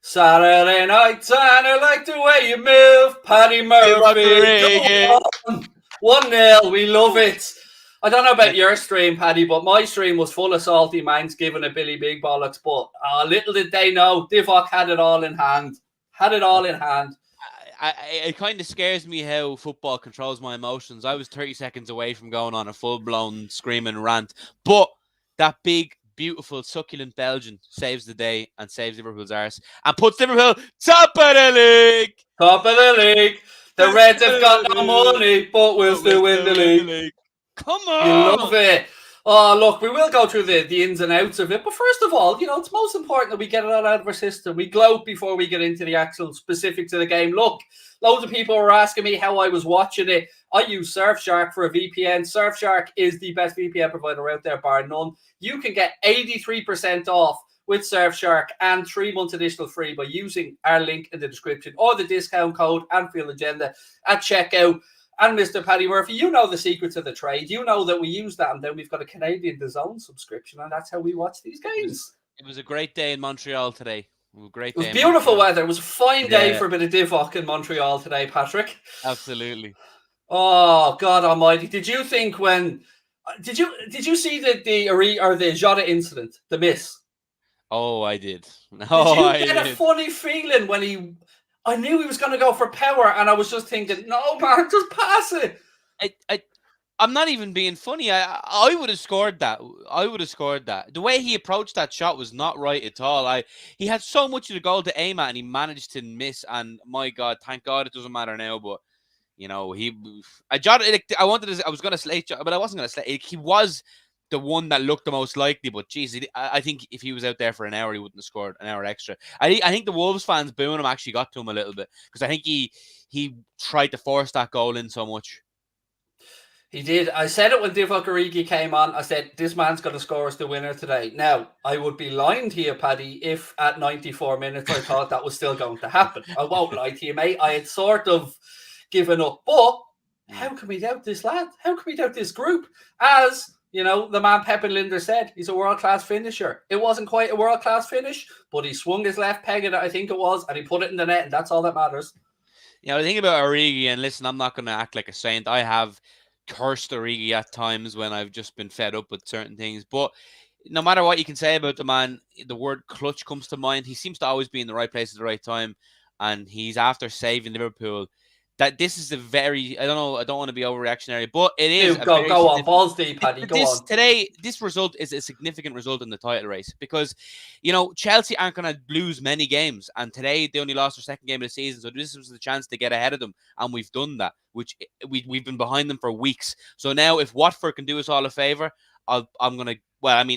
Saturday night, and I like the way you move. Paddy Murphy, go on. 1-0, we love it. I don't know about your stream, Paddy, but my stream was full of salty minds giving a Billy Big Bollocks. But little did they know, Divock had it all in hand. It kind of scares me how football controls my emotions. I was 30 seconds away from going on a full-blown screaming rant, but that big, beautiful, succulent Belgian saves the day and saves Liverpool's arse and puts Liverpool top of the league. The Reds have got no money, but we'll still win the league. Come on. You love it. Oh, look, we will go through the ins and outs of it. But first of all, it's most important that we get it all out of our system. We gloat before we get into the actual specifics of the game. Look, loads of people were asking me how I was watching it. I use Surfshark for a VPN. Surfshark is the best VPN provider out there, bar none. You can get 83% off with Surfshark and 3 months additional free by using our link in the description or the discount code Anfield Agenda at checkout. And Mr. Paddy Murphy, you know the secrets of the trade. You know that we use that, and then we've got a Canadian DAZN subscription, and that's how we watch these games. It was a great day in Montreal today. It was beautiful weather. It was a fine day for a bit of Divock in Montreal today, Patrick. Absolutely. Oh, God almighty. Did you think did you see the Jota incident, the miss? Oh, I did. Did you get a funny feeling when I knew he was going to go for power, and I was just thinking, no, man, just pass it. I'm not even being funny. I would have scored that. The way he approached that shot was not right at all. He had so much of the goal to aim at, and he managed to miss. And my God, thank God it doesn't matter now. But I was going to slate Jota, but I wasn't going to slate. He was the one that looked the most likely, but geez, I think if he was out there for an hour, he wouldn't have scored an hour extra. I think the Wolves fans booing him actually got to him a little bit, because I think he tried to force that goal in so much. He did. I said it when Divock Origi came on. I said, this man's going to score us the winner today. Now, I would be lying to you, Paddy, if at 94 minutes I thought that was still going to happen. I won't lie to you, mate. I had sort of given up. But how can we doubt this lad? How can we doubt this group? As the man Pep and Linder said, he's a world-class finisher. It wasn't quite a world-class finish, but he swung his left peg at it, I think it was, and he put it in the net, and that's all that matters. The thing about Origi, and listen, I'm not going to act like a saint. I have cursed Origi at times when I've just been fed up with certain things. But no matter what you can say about the man, the word clutch comes to mind. He seems to always be in the right place at the right time, and he's after saving Liverpool. That this is a very, I don't want to be overreactionary, but it is. Go on, balls deep, Paddy. Go on. Today, this result is a significant result in the title race, because, Chelsea aren't going to lose many games, and today they only lost their second game of the season, so this was the chance to get ahead of them, and we've done that, which we've been behind them for weeks. So now, if Watford can do us all a favour, I'm going to,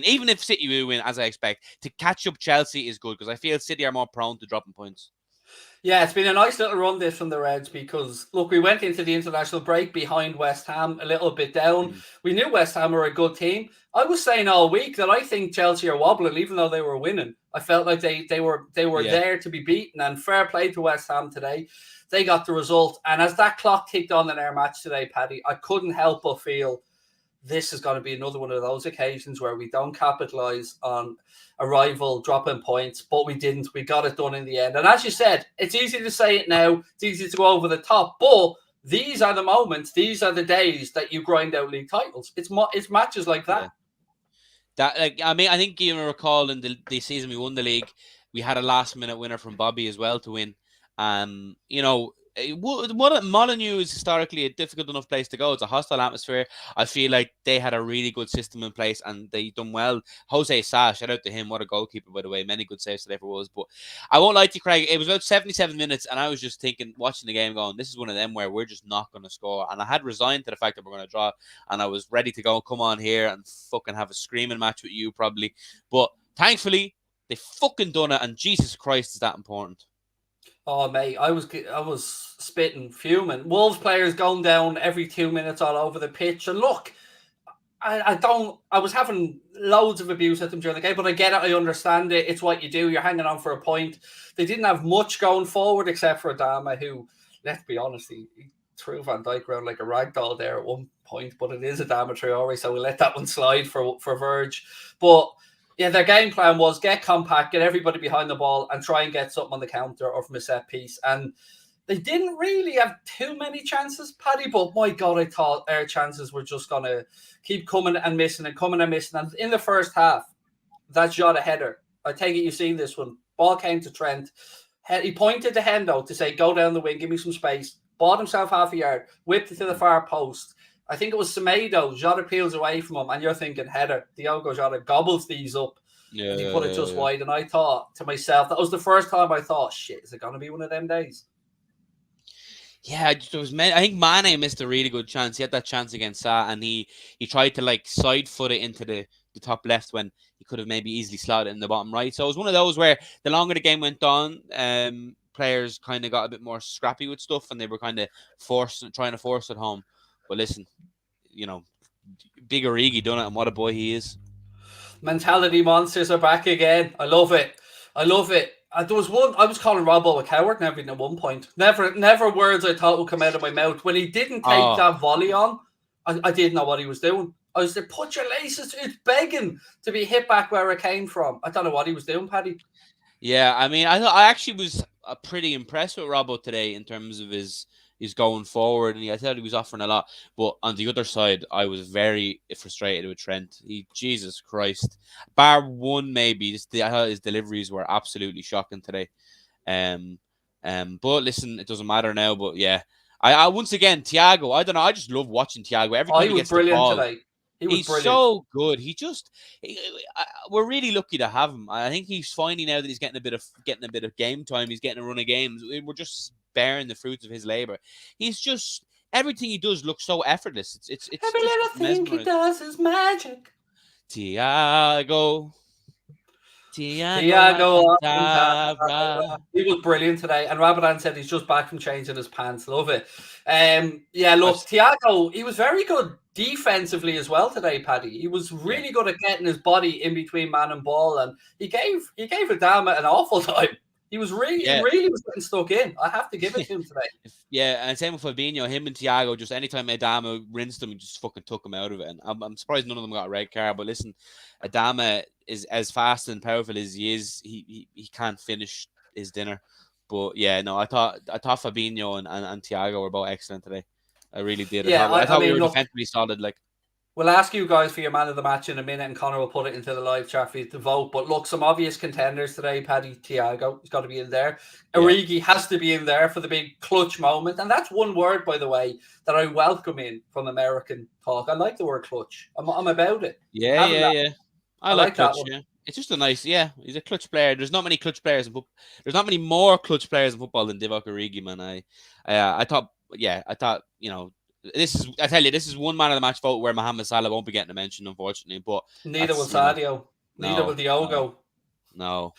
even if City will win, as I expect, to catch up Chelsea is good, because I feel City are more prone to dropping points. Yeah, it's been a nice little run this from the Reds, because, look, we went into the international break behind West Ham, a little bit down. We knew West Ham were a good team. I was saying all week that I think Chelsea are wobbling, even though they were winning. I felt like they were there to be beaten, and fair play to West Ham today. They got the result. And as that clock ticked on in our match today, Paddy, I couldn't help but feel this is going to be another one of those occasions where we don't capitalise on a rival dropping points, but we didn't. We got it done in the end. And as you said, it's easy to say it now. It's easy to go over the top, but these are the moments, these are the days that you grind out league titles. It's matches like that. I think you recall in the season we won the league, we had a last-minute winner from Bobby as well to win. Molineux is historically a difficult enough place to go. It's a hostile atmosphere. I feel like they had a really good system in place, and they done well. Jose Sa, shout out to him. What a goalkeeper, by the way. Many good saves today for Wolves. But I won't lie to you, Craig. It was about 77 minutes, and I was just thinking, watching the game, going, this is one of them where we're just not going to score. And I had resigned to the fact that we're going to draw, and I was ready to go, come on here and fucking have a screaming match with you, probably. But thankfully, they fucking done it, and Jesus Christ, is that important. Oh, mate, I was spitting, fuming. Wolves players going down every 2 minutes all over the pitch. And look, I was having loads of abuse at them during the game, but I get it. I understand it. It's what you do. You're hanging on for a point. They didn't have much going forward except for Adama, who, let's be honest, he threw Van Dijk around like a rag doll there at one point, but it is Adama Traore, so we'll let that one slide for Verge. But Yeah, their game plan was get compact, get everybody behind the ball, and try and get something on the counter or from a set piece. And they didn't really have too many chances, Paddy, but my God, I thought our chances were just going to keep coming and missing and coming and missing. And in the first half, that Jota header, I take it you've seen this one. Ball came to Trent. He pointed to Hendo to say, go down the wing, give me some space. Bought himself half a yard, whipped it to the far post. I think it was Semedo. Jota peels away from him, and you're thinking, header. Thiago Jota gobbles these up. Yeah, And he put it just wide. And I thought to myself, that was the first time I thought, shit, is it going to be one of them days? Yeah, I think Mane missed a really good chance. He had that chance against Salah, and he tried to like side foot it into the top left when he could have maybe easily slotted it in the bottom right. So it was one of those where the longer the game went on, players kind of got a bit more scrappy with stuff, and they were kind of trying to force it home. But listen, Big Origi done it, and what a boy he is. Mentality monsters are back again. I love it. There was one, I was calling Robbo a coward and everything at one point. Never words I thought would come out of my mouth. When he didn't take that volley on, I didn't know what he was doing. I was there, put your laces, it's begging to be hit back where it came from. I don't know what he was doing, Paddy. Yeah, I mean, I actually was pretty impressed with Robbo today in terms of his going forward, and I thought he was offering a lot. But on the other side, I was very frustrated with Trent. Jesus Christ, bar one maybe. I thought his deliveries were absolutely shocking today. But listen, it doesn't matter now. But yeah, I once again, Thiago. I don't know. I just love watching Thiago. Every time he gets the ball, today. He's brilliant. So good. We're really lucky to have him. I think he's finding now that he's getting a bit of game time. He's getting a run of games. We're just bearing the fruits of his labor. He's just everything he does looks so effortless. It's every little thing he does is magic. Thiago. He was brilliant today, and Ramadan said he's just back from changing his pants. Love it. Thiago, he was very good defensively as well today, Paddy. He was really good at getting his body in between man and ball, and he gave Adama an awful time. He was really was getting stuck in. I have to give it to him today. And same with Fabinho, him and Thiago. Just anytime Adama rinsed him, he just fucking took him out of it. And I'm surprised none of them got a red card. But listen, Adama is as fast and powerful as he is. He can't finish his dinner. But yeah, no, I thought Fabinho and Thiago were both excellent today. I really did. Yeah, I thought we were defensively solid. Like, we'll ask you guys for your man of the match in a minute, and Connor will put it into the live chat for you to vote. But look, some obvious contenders today. Paddy, Thiago, he's got to be in there. Origi has to be in there for the big clutch moment. And that's one word, by the way, that I welcome in from American talk. I like the word clutch. I'm about it. Yeah. I like clutch, that one. It's just a nice, he's a clutch player. There's not many clutch players in football. There's not many more clutch players in football than Divock Origi, man. I thought, this is one man of the match vote where Mohamed Salah won't be getting a mention, unfortunately. But neither will Sadio. Neither will Diogo. No.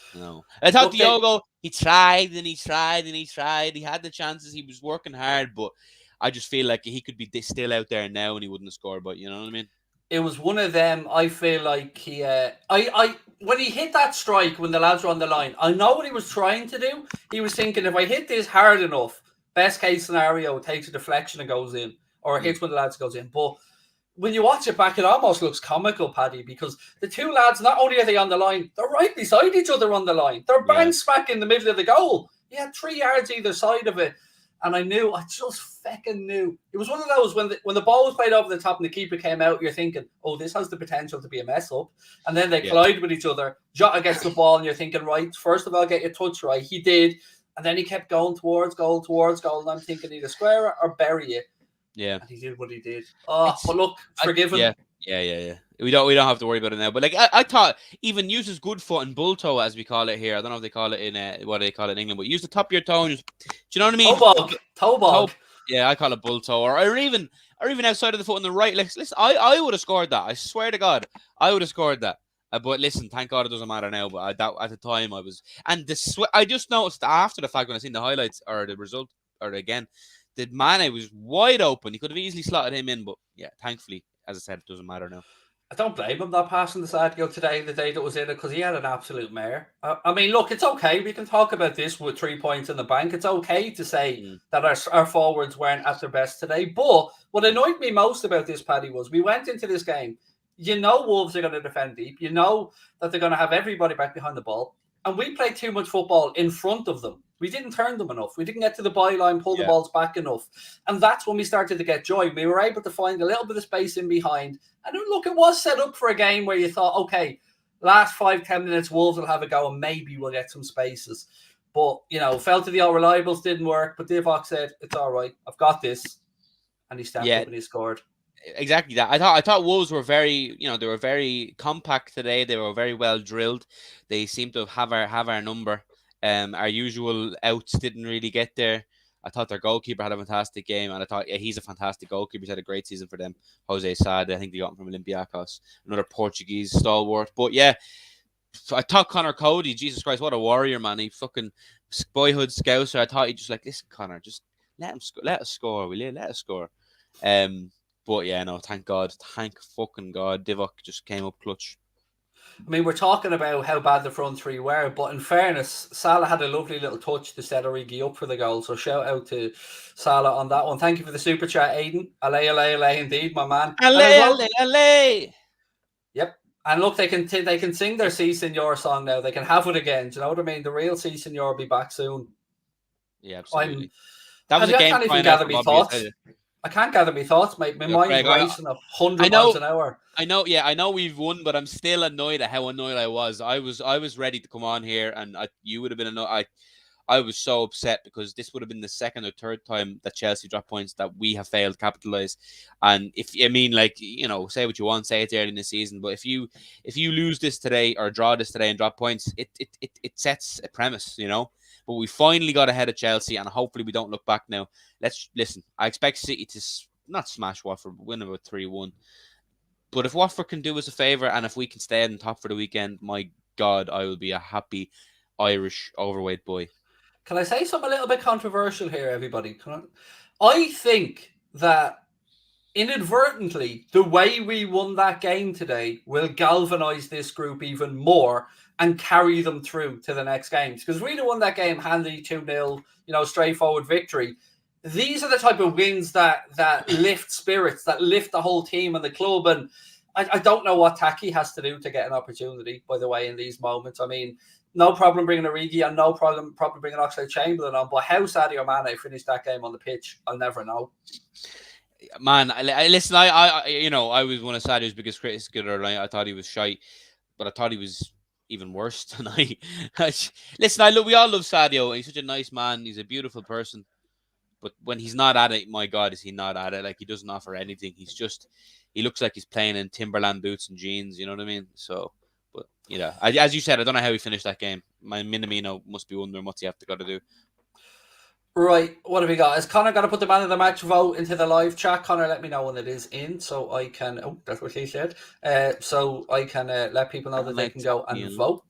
I thought Diogo, he tried. He had the chances. He was working hard, but I just feel like he could be still out there now and he wouldn't have scored. But you know what I mean? It was one of them. I feel like he, when he hit that strike when the lads were on the line, I know what he was trying to do. He was thinking, if I hit this hard enough, best case scenario, it takes a deflection and goes in, or it hits when the lads goes in. But when you watch it back, it almost looks comical, Paddy, because the two lads, not only are they on the line, they're right beside each other on the line. They're bang smack in the middle of the goal. He had 3 yards either side of it. And I just fucking knew. It was one of those when the ball was played over the top and the keeper came out, you're thinking, oh, this has the potential to be a mess up. And then they collide with each other. Jota gets the ball and you're thinking, right, first of all, get your touch right. He did. And then he kept going towards goal. And I'm thinking either square it or bury it. Yeah. And he did what he did. Oh, but look, forgiven. Yeah. We don't have to worry about it now. But like I thought, even use his good foot and bull toe, as we call it here. I don't know if they call it in what they call it in England, but use the top of your toe. And just, do you know what I mean? Toe bog. Yeah, I call it bull toe, or even outside of the foot on the right. Like, listen, I would have scored that. I swear to God, I would have scored that. But listen, thank God it doesn't matter now. But at the time I was, and I just noticed after the fact when I seen the highlights or the result or again, that Mane was wide open. He could have easily slotted him in, but yeah, thankfully, as I said, it doesn't matter now. I don't blame him not passing the Sadio today, the day that was in it, because he had an absolute mare. I mean, look, it's okay. We can talk about this with 3 points in the bank. It's okay to say that our forwards weren't at their best today. But what annoyed me most about this, Paddy, was we went into this game You know Wolves are going to defend deep. You know that they're going to have everybody back behind the ball. And we played too much football in front of them. We didn't turn them enough. We didn't get to the byline, pull the balls back enough. And that's when we started to get joy. We were able to find a little bit of space in behind. And look, it was set up for a game where you thought, okay, last 5-10 minutes, Wolves will have a go and maybe we'll get some spaces. But, fell to the all reliables, didn't work. But Divock said, it's all right. I've got this. And he stepped up and he scored. Exactly that. I thought Wolves were very, they were very compact today. They were very well drilled. They seemed to have our number. Our usual outs didn't really get there. I thought their goalkeeper had a fantastic game, and I thought he's a fantastic goalkeeper. He's had a great season for them. Jose Sad, I think they got him from Olympiacos, another Portuguese stalwart. But yeah, I thought Connor Cody, Jesus Christ, what a warrior, man! He fucking boyhood scouser. I thought he just listen, Connor, just let us score, will you? Let us score. But yeah, no, thank God. Thank fucking God. Divock just came up clutch. I mean, we're talking about how bad the front three were, but in fairness, Salah had a lovely little touch to set Origi up for the goal. So shout out to Salah on that one. Thank you for the super chat, Aiden. Allay, indeed, my man. Allay. Yep. And look, they can sing their Si Senor song now. They can have it again. Do you know what I mean? The real Si Senor will be back soon. Yeah, absolutely. That was a game. I can't even gather my thoughts. I can't gather my thoughts, mate. My mind's racing 100 miles an hour. I know we've won, but I'm still annoyed at how annoyed I was. I was ready to come on here, and you would have been annoyed. I was so upset because this would have been the second or third time that Chelsea dropped points that we have failed to capitalize. And say what you want, say it early in the season, but if you lose this today or draw this today and drop points, it sets a premise, But we finally got ahead of Chelsea, and hopefully we don't look back now. Let's listen. I expect City to not smash Watford, but win about 3-1. But if Watford can do us a favour, and if we can stay on top for the weekend, my God, I will be a happy Irish overweight boy. Can I say something a little bit controversial here, everybody? I think that inadvertently, the way we won that game today will galvanise this group even more and carry them through to the next games. Because we won that game handily 2-0, straightforward victory. These are the type of wins that lift spirits, that lift the whole team and the club. And I don't know what Taki has to do to get an opportunity, by the way, in these moments. I mean, no problem bringing Origi and no problem bringing Oxlade-Chamberlain on. But how Sadio Mane finished that game on the pitch, I'll never know. Man, listen, I was one of Sadio's biggest critics. I thought he was shite, but I thought he was even worse than I. Listen, we all love Sadio. He's such a nice man. He's a beautiful person. But when he's not at it, my God, is he not at it? Like, he doesn't offer anything. He looks like he's playing in Timberland boots and jeans. You know what I mean? So, but as you said, I don't know how he finished that game. My Minamino must be wondering what he have to got to do. Right, what have we got? Is Connor going to put the man of the match vote into the live chat? Connor, let me know when it is in, so I can. Oh, that's what he said. So I can let people know that they can go and vote.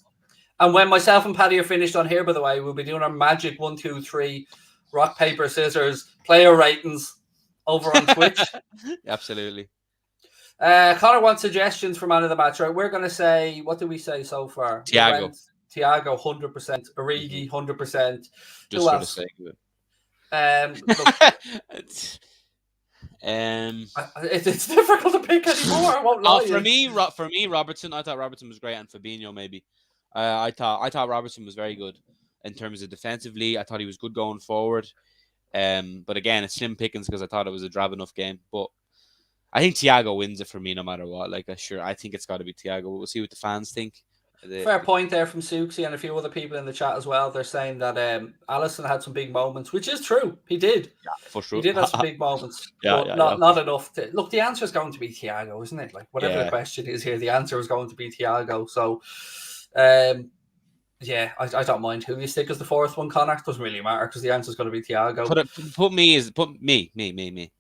And when myself and Paddy are finished on here, by the way, we'll be doing our magic 1, 2, 3 rock paper scissors player ratings over on Twitch. Absolutely. Connor wants suggestions for man of the match. Right, we're going to say, what did we say so far? Thiago, 100%. Origi, 100%. Just for the sake of it. It's difficult to pick anymore. I won't lie. For me, Robertson. I thought Robertson was great, and Fabinho maybe. I thought Robertson was very good in terms of defensively. I thought he was good going forward. But again, it's slim pickings because I thought it was a drab enough game. But I think Thiago wins it for me no matter what. I think it's got to be Thiago. We'll see what the fans think. Fair point there from Suxi and a few other people in the chat as well. They're saying that Alisson had some big moments, which is true. He did. Yeah, for sure. He did have some big moments, but not enough to look. The answer is going to be Thiago, isn't it? Like whatever the question is here, the answer is going to be Thiago. So, I don't mind who you stick as the fourth one, Connor. It doesn't really matter because the answer is going to be Thiago. Put me.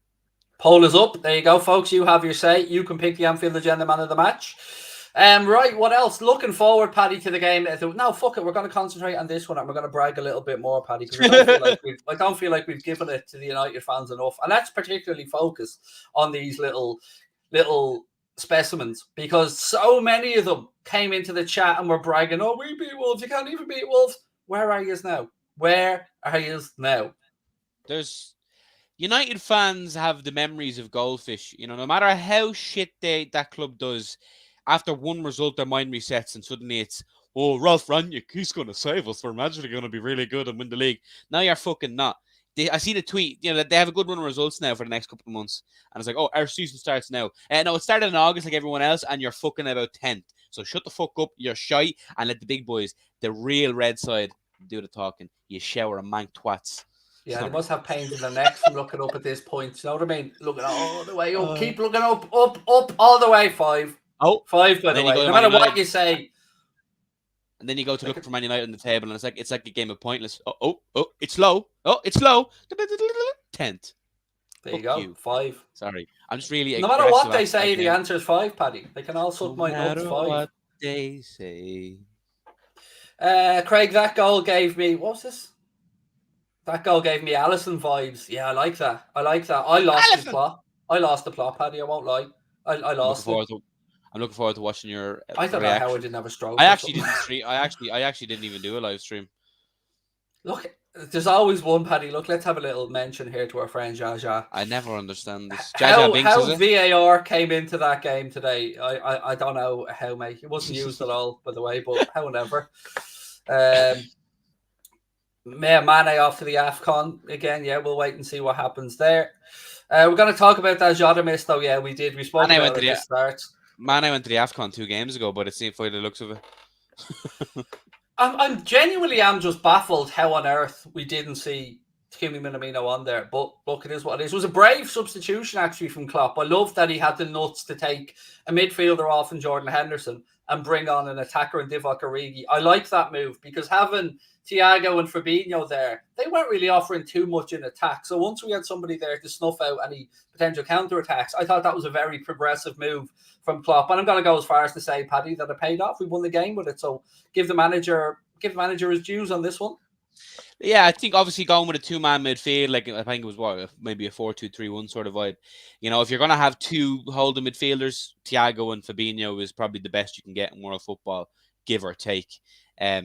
Poll is up. There you go, folks. You have your say. You can pick the Anfield Agenda man of the match. Right, what else? Looking forward, Paddy, to the game. No, fuck it. We're going to concentrate on this one and we're going to brag a little bit more, Paddy, because I don't feel like we've given it to the United fans enough. And let's particularly focus on these little specimens because so many of them came into the chat and were bragging, oh, we beat Wolves. You can't even beat Wolves. Where are you now? United fans have the memories of goldfish. No matter how shit that club does, after one result, their mind resets and suddenly it's, oh, Ralph Rangnick, he's going to save us. We're magically going to be really good and win the league. Now you're fucking not. I see the tweet, that they have a good run of results now for the next couple of months. And it's like, oh, our season starts now. No, it started in August like everyone else, and you're fucking about 10th. So shut the fuck up, you're shy, and let the big boys, the real red side, do the talking. You shower of mank twats. Yeah, Sorry. they must have pains in their necks from looking up at this point. You know what I mean? Looking all the way up. Keep looking up, all the way. 5. Oh, 5, by the way. No matter what you say. And then you go to look for Man United on the table, and it's like a game of pointless. Oh, it's low. Oh, it's low. 10th. There you go. 5. Sorry, I'm just really. No matter what they say, the answer is 5, Paddy. They can all suck my nuts. 5. What they say. Craig, that goal gave me. What was this? That goal gave me Alisson vibes. Yeah, I like that. I lost the plot. I lost the plot, Paddy. I won't lie. I lost it. I'm looking forward to watching your. I don't know how I didn't have a stroke. I actually didn't stream. I actually didn't even do a live stream. Look, there's always one, Paddy. Look, let's have a little mention here to our friend Jaja. I never understand this. How VAR came into that game today, I don't know how, mate. It wasn't used at all, by the way, but however. Mane off to the AFCON again. Yeah, we'll wait and see what happens there. We're going to talk about that Jota miss, though. Yeah, we did. We spoke about it at the start. Mane went to the AFCON 2 games ago, but it seemed by the looks of it. I'm genuinely just baffled how on earth we didn't see Kimi Minamino on there. But look, it is what it is. It was a brave substitution, actually, from Klopp. I love that he had the nuts to take a midfielder off in Jordan Henderson and bring on an attacker in Divock Origi. I like that move because having Thiago and Fabinho there, they weren't really offering too much in attack. So once we had somebody there to snuff out any potential counter-attacks, I thought that was a very progressive move from Klopp. And I'm going to go as far as to say, Paddy, that it paid off. We won the game with it. So give the manager his dues on this one. Yeah, I think obviously going with a 2-man midfield, like I think it was maybe a 4-2-3-1 sort of vibe. If you're going to have 2 holding midfielders, Thiago and Fabinho is probably the best you can get in world football, give or take.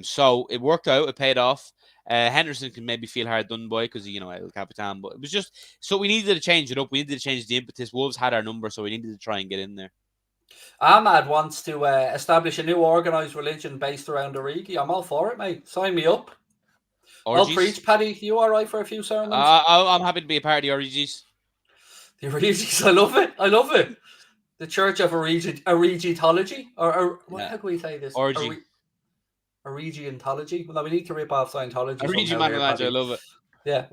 So it worked out. It paid off. Henderson can maybe feel hard done by because El Capitan, but it was just so we needed to change it up. We needed to change the impetus. Wolves had our number, so we needed to try and get in there. Ahmad wants to establish a new organised religion based around Origi. I'm all for it, mate. Sign me up. Orgies. I'll preach, Paddy. You all right for a few sermons? I'm happy to be a part of the Origis. The Origis, I love it. The Church of Origitology, or how can we say this? Origiantology. Well, no, we need to rip off Scientology. Origi man, I love it. Yeah.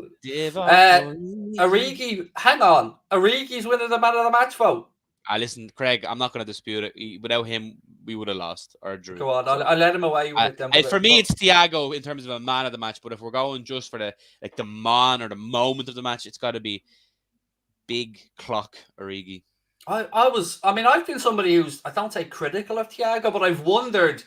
Origi, hang on. Origi's winning the man of the match vote. Listen, Craig, I'm not going to dispute it. Without him, we would have lost or drew. Go on, I'll let him away with them. For me, it's Thiago in terms of a man of the match. But if we're going just for the man or the moment of the match, it's got to be big clock Origi. I've been somebody who's, I don't say critical of Thiago, but I've wondered,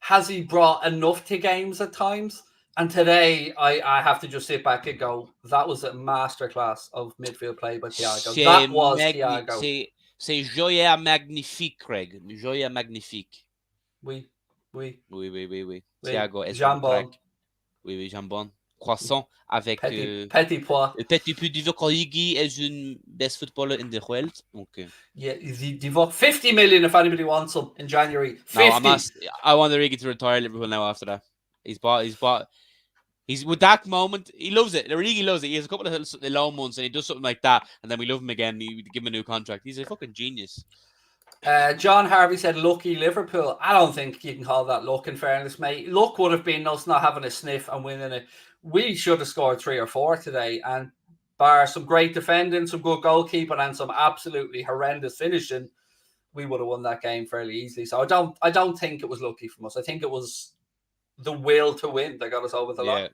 has he brought enough to games at times? And today, I have to just sit back and go, that was a masterclass of midfield play by Thiago. That was Thiago. C'est joyeux magnifique, Craig. Joyeux magnifique. Oui. Thiago est jambon. Oui, jambon. Croissant avec petit pois. Petit peu Divock Origi is the best footballer in the world. Okay. Yeah, Divock 50 million if anybody wants him in January. 50. No, I want Origi to retire Liverpool now after that. He's bought. He's with that moment. He loves it. Origi loves it. He has a couple of low months and he does something like that, and then we love him again. We give him a new contract. He's a fucking genius. John Harvey said, "Lucky Liverpool." I don't think you can call that luck. In fairness, mate, luck would have been us not having a sniff and winning it. We should have scored 3 or 4 today, and bar some great defending, some good goalkeeping, and some absolutely horrendous finishing, we would have won that game fairly easily. So I don't think it was lucky from us. I think it was the will to win that got us over the line.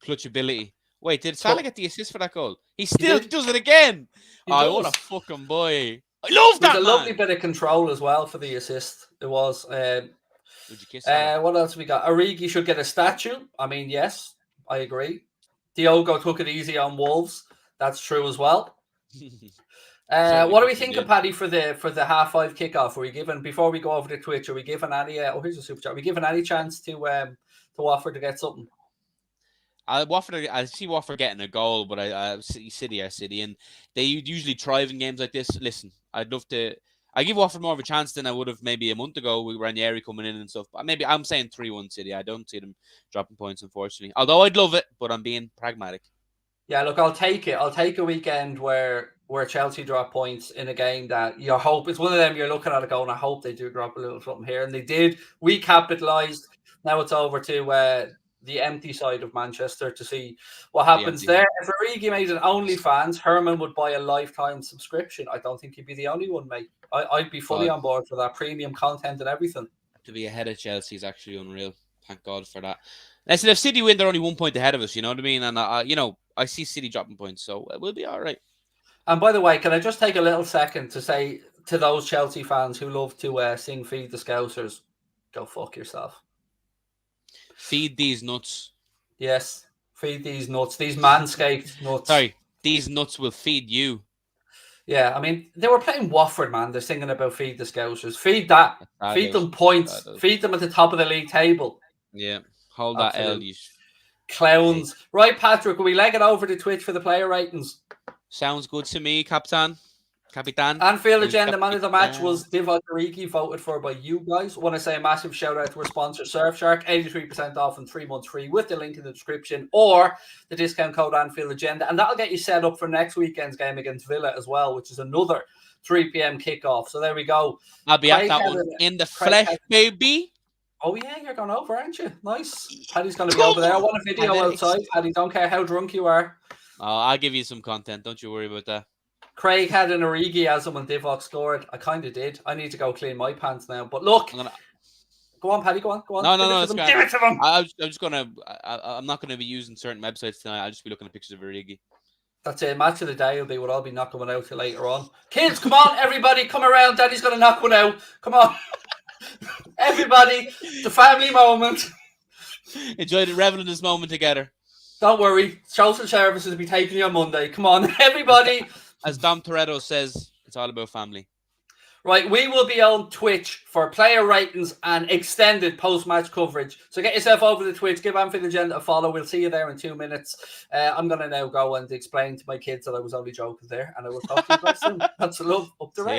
Clutchability. Wait, did Salah get the assist for that goal? He still does it again. What a fucking boy. I love that, man. A lovely bit of control as well for the assist. It was. Would you kiss what else we got? Origi should get a statue. I mean, yes, I agree. Diogo took it easy on Wolves. That's true as well. What are we thinking, Paddy, for the 5:30 kickoff? Are we given, before we go over to Twitch, are we given any here's a super chat. Are we given any chance to offer to get something? I see Watford getting a goal, but City are City, and they usually thrive in games like this. Listen, I'd love to. I give Watford more of a chance than I would have maybe a month ago with Ranieri coming in and stuff. But maybe I'm saying 3-1 City. I don't see them dropping points, unfortunately. Although I'd love it, but I'm being pragmatic. Yeah, look, I'll take it. I'll take a weekend where Chelsea drop points in a game that you hope it's one of them you're looking at it going, I hope they do drop a little something here. And they did. We capitalised. Now it's over to the empty side of Manchester to see what happens there. If Origi made an OnlyFans, Herman would buy a lifetime subscription. I don't think he'd be the only one, mate. I'd be fully on board for that premium content and everything. To be ahead of Chelsea is actually unreal. Thank God for that. Listen, if City win, they're only 1 point ahead of us. You know what I mean? And I see City dropping points, so we'll be all right. And by the way, can I just take a little second to say to those Chelsea fans who love to sing "Feed the Scousers," go fuck yourself. Feed these nuts. Yes, feed these nuts. These manscaped nuts. Sorry, these nuts will feed you. Yeah, I mean, they were playing Watford, man. They're singing about feed the Scousers. Feed that. Feed them points. Feed them at the top of the league table. Yeah, hold that L, you clowns. Right, Patrick, will we leg it over to Twitch for the player ratings? Sounds good to me, Capitan. Anfield Agenda Man of the match was Divock Origi, voted for by you guys. I want to say a massive shout out to our sponsor, Surfshark. 83% off and 3 months free with the link in the description or the discount code Anfield Agenda. And that'll get you set up for next weekend's game against Villa as well, which is another 3 p.m. kickoff. So there we go. I'll be at that one in the flesh, baby. Oh, yeah, you're going over, aren't you? Nice. Paddy's going to be over there. I want a video outside, Paddy. Don't care how drunk you are. Oh, I'll give you some content. Don't you worry about that. Craig had an Origi as him when Divock scored. I kind of did. I need to go clean my pants now. But look, go on, Paddy. Go on. No. Give it to them. I'm just gonna. I'm not gonna be using certain websites tonight. I'll just be looking at pictures of Origi. That's it. Match of the day will be what I'll be knocking one out to later on. Kids, come on, everybody, come around. Daddy's gonna knock one out. Come on, everybody. The family moment. Enjoy the revel in this moment together. Don't worry. Social services will be taking you on Monday. Come on, everybody. As Dom Toretto says, it's all about family. Right, we will be on Twitch for player ratings and extended post-match coverage. So get yourself over to Twitch, give Anfield Agenda a follow. We'll see you there in 2 minutes. I'm going to now go and explain to my kids that I was only joking there, and I will talk to you guys soon. That's a love. Up the race.